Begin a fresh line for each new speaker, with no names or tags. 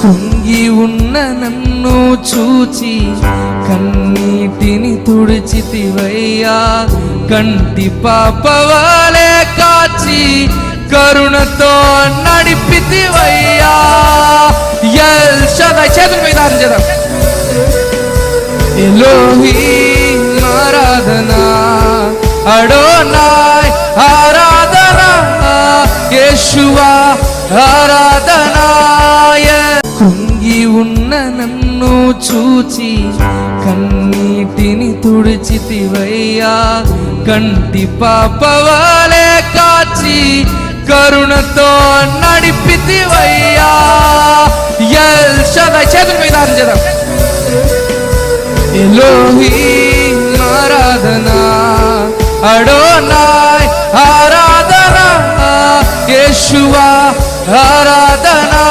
కృంగి ఉన్న నన్ను చూచి కన్నీటిని తుడిచితివయ్యా, కంటి పాపవాలే కాచి కరుణతో నడిపితివయ్యా. ఎల్ షదాయ్ చేతుల మీద ఆరాధన, ఎలోహీం ఆరాధనా, అడోనాయ్ ఆరాధనా, యేషువా ఆరాధనా. కృంగి ఉన్న నన్ను చూచి కన్నీటిని తుడిచితివయ్యా, కంటి పాపవాలే కాచి కరుణతో నడిపితివయ్యా. ఎల్ షదాయ్ చేతుల మీద ఆరాధన, ఎలోహీం ఆరాధనా, అడోనాయ్ ఆరాధనా, యేషువా ఆరాధనా.